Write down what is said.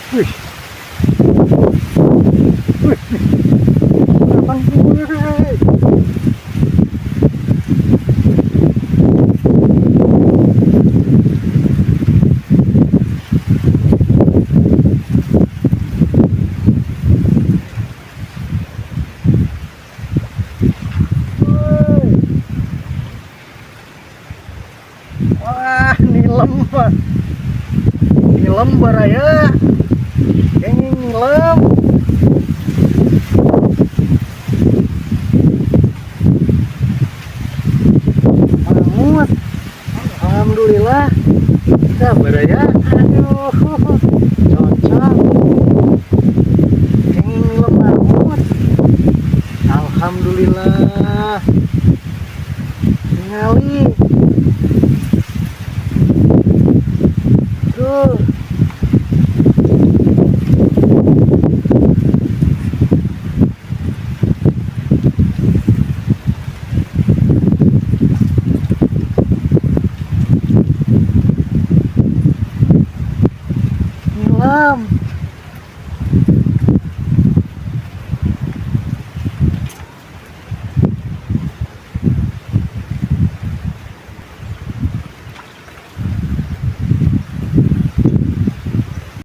Wih, wih, abang gue. Wah, nilem, Pak. Nilem baraya. Kayaknya nilem. Mangut. Alhamdulillah. Kita baraya. Aduh, cocok. Kayaknya nilem mangut. Alhamdulillah. Ngali. Tuh. Nilam.